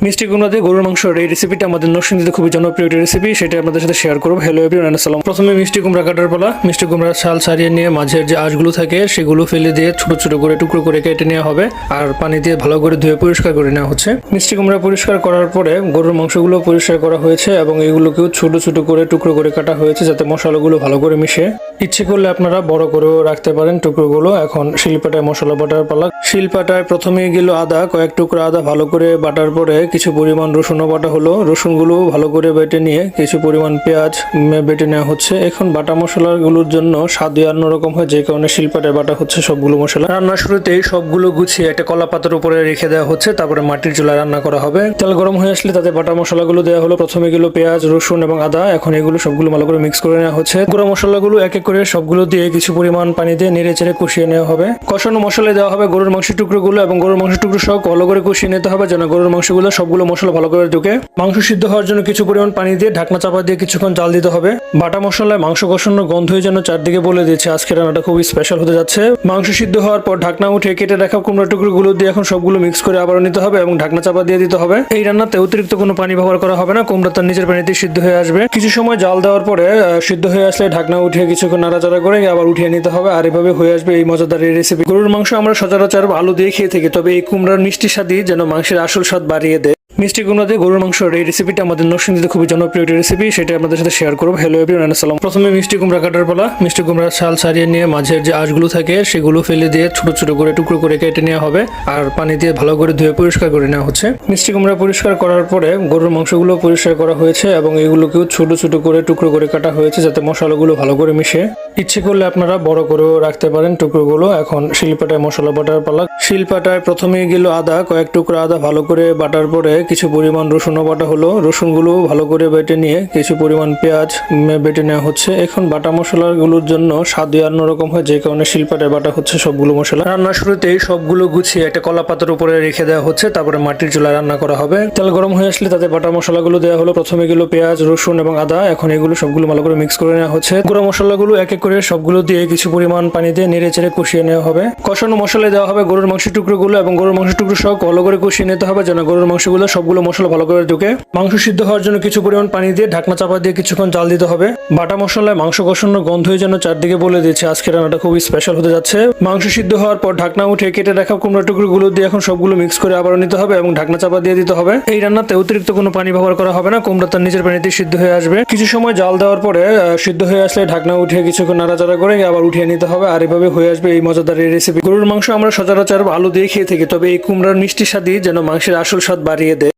মিষ্টি কুমড়া দিয়ে গরুর মাংসের এই রেসিপিটা আমাদের নরসিংদীতে খুবই জনপ্রিয় একটি রেসিপি, সেটা আপনাদের সাথে শেয়ার করবো। হ্যালো এভরিওয়ান, আসসালাম। প্রথমে মিষ্টি কুমড়া কাটার পালা। মিষ্টি কুমড়ার ছাল ছাড়িয়ে নিয়ে মাঝের যে আঁশগুলো থাকে সেগুলো ফেলে দিয়ে ছোট ছোট করে টুকরো করে কেটে নেওয়া হবে, আর পানি দিয়ে ভালো করে ধুয়ে পরিষ্কার করে নেওয়া হচ্ছে। মিষ্টি কুমড়া পরিষ্কার করার পরে গরুর মাংসগুলো পরিষ্কার করা হয়েছে এবং এগুলোকেও ছোট ছোট করে টুকরো করে কাটা হয়েছে যাতে মশলাগুলো ভালো করে মিশে। ইচ্ছে করলে আপনারা বড় করেও রাখতে পারেন টুকরোগুলো। এখন শিলপাটায় মশলা বাটার পালা। শিলপাটায় প্রথমে গেল আদা, কয়েক টুকরো আদা ভালো করে বাটার পরে কিছু পরিমাণ রসুনও বাটা হলো। রসুনগুলো ভালো করে বেটে নিয়ে কিছু পরিমাণ পেঁয়াজ বেটে নেওয়া হচ্ছে। এখন বাটা মশলাগুলোর জন্য স্বাদ অন্যরকম হয়, যে কারণে শিলপাটায় বাটা হচ্ছে সবগুলো মশলা। রান্নার শুরুতেই সবগুলো গুছিয়ে একটা কলা পাতার উপরে রেখে দেওয়া হচ্ছে, তারপরে মাটির চুলায় রান্না করা হবে। তেল গরম হয়ে আসলে তাতে বাটা মশলাগুলো দেওয়া হলো। প্রথমে গেল পেঁয়াজ, রসুন এবং আদা। এখন এগুলো সবগুলো ভালো করে মিক্স করে নেওয়া হচ্ছে। গুঁড়ো মশলাগুলো এক এক করে সবগুলো দিয়ে কিছু পরিমাণ পানি দিয়ে নেড়ে চেড়ে কষিয়ে নেওয়া হবে। কষানো মশলায় দেওয়া হবে গরুর মাংসের টুকরোগুলো এবং গরুর মাংসের টুকরো সব ভালো করে কষিয়ে নিতে হবে যেন গরুর মাংসগুলো সবগুলো মশলা ভালো করে ঢুকে। মাংস সিদ্ধ হওয়ার জন্য কিছু পরিমাণ পানি দিয়ে ঢাকনা চাপা দিয়ে কিছুক্ষণ জাল দিতে হবে। বাটা মশলায় মাংস কষানোর গন্ধই যেন চারদিকে বলে দিচ্ছে আজকে রান্নাটা খুবই স্পেশাল হতে যাচ্ছে। মাংস সিদ্ধ হওয়ার পর ঢাকনা উঠে কেটে রাখা কুমড়া টুকরোগুলো দিয়ে এখন সবগুলো মিক্স করে আবারও নিতে হবে এবং ঢাকনা চাপা দিয়ে দিতে হবে। এই রান্নাতে অতিরিক্ত কোনো পানি ব্যবহার করা হবে না, কুমড়া তার নিজের পানিতে সিদ্ধ হয়ে আসবে। কিছু সময় জাল দেওয়ার পরে সিদ্ধ হয়ে আসলে ঢাকনা উঠিয়ে কিছুক্ষণ নাড়াচাড়া করে আবার উঠিয়ে নিতে হবে, আর এভাবে হয়ে আসবে এই মজাদার এই রেসিপি। গরুর মাংস আমরা সচরাচর আলু দিয়ে খেয়ে থাকি, তবে এই কুমড়ার মিষ্টি স্বাদই যেন মাংসের আসল স্বাদ বাড়িয়ে দেয়। মিষ্টি কুমড়া দিয়ে গরুর মাংসের এই রেসিপিটা আমাদের নরসিংদীতে খুবই জনপ্রিয় একটি রেসিপি, সেটা আপনাদের সাথে শেয়ার করবো। হ্যালো এভরিওয়ান, আসসালাম। প্রথমে মিষ্টি কুমড়া কাটার পালা। মিষ্টি কুমড়ার ছাল ছাড়িয়ে নিয়ে মাঝের যে আঁশগুলো থাকে সেগুলো ফেলে দিয়ে ছোট ছোট করে টুকরো করে কেটে নেওয়া হবে, আর পানি দিয়ে ভালো করে ধুয়ে পরিষ্কার করে নেওয়া হচ্ছে। মিষ্টি কুমড়া পরিষ্কার করার পরে গরুর মাংসগুলো পরিষ্কার করা হয়েছে এবং এগুলোকেও ছোট ছোট করে টুকরো করে কাটা হয়েছে যাতে মশলাগুলো ভালো করে মিশে। ইচ্ছে করলে আপনারা বড় করেও রাখতে পারেন টুকরোগুলো। এখন শিলপাটায় মশলা বাটার পালা। শিলপাটায় প্রথমে গেল আদা, কয়েক টুকরো আদা ভালো করে বাটার পরে কিছু পরিমাণ রসুনও বাটা হলো। রসুনগুলো ভালো করে বেটে নিয়ে কিছু পরিমাণ পেঁয়াজ বেটে নেওয়া হচ্ছে। এখন বাটা মশলাগুলোর জন্য স্বাদ অন্যরকম হয়, যে কারণে শিলপাটায় বাটা হচ্ছে সবগুলো মশলা। রান্নার শুরুতেই সবগুলো গুছিয়ে একটা কলা পাতার উপরে রেখে দেওয়া হচ্ছে, তারপরে মাটির চুলায় রান্না করা হবে। তেল গরম হয়ে আসলে তাতে বাটা মশলাগুলো দেওয়া হলো। প্রথমে গেল পেঁয়াজ, রসুন এবং আদা। এখন এগুলো সবগুলো ভালো করে মিক্স করে নেওয়া হচ্ছে। গুঁড়ো মশলাগুলো এক এক করে সবগুলো দিয়ে কিছু পরিমাণ পানি দিয়ে নেড়ে চেড়ে কষিয়ে নেওয়া হবে। কষানো মশলায় দেওয়া হবে গরুর মাংসের টুকরোগুলো এবং গরুর মাংসের টুকরো সব ভালো করে কষিয়ে নিতে হবে যেন গরুর মাংসগুলো সবগুলো মশলা ভালো করে ঢুকে। মাংস সিদ্ধ হওয়ার জন্য কিছু পরিমাণ পানি দিয়ে ঢাকনা চাপা দিয়ে কিছুক্ষণ জাল দিতে হবে। বাটা মশলায় মাংস কষানোর গন্ধই যেন চারদিকে বলে দিচ্ছে আজকে রান্নাটা খুবই স্পেশাল হতে যাচ্ছে। মাংস সিদ্ধ হওয়ার পর ঢাকনা উঠে কেটে রাখা কুমড়া টুকরোগুলো দিয়ে এখন সবগুলো মিক্স করে আবারও নিতে হবে এবং ঢাকনা চাপা দিয়ে দিতে হবে। এই রান্নাতে অতিরিক্ত কোনো পানি ব্যবহার করা হবে না, কুমড়া তার নিজের পানিতে সিদ্ধ হয়ে আসবে। কিছু সময় জাল দেওয়ার পরে সিদ্ধ হয়ে আসলে ঢাকনা উঠিয়ে কিছুক্ষণ নাড়াচাড়া করে আবার উঠিয়ে নিতে হবে, আর এভাবে হয়ে আসবে এই মজাদার এই রেসিপি। গরুর মাংস আমরা সচরাচর আলু দিয়ে খেয়ে থাকি, তবে এই কুমড়ার মিষ্টি স্বাদই যেন মাংসের আসল স্বাদ বাড়িয়ে দেয়।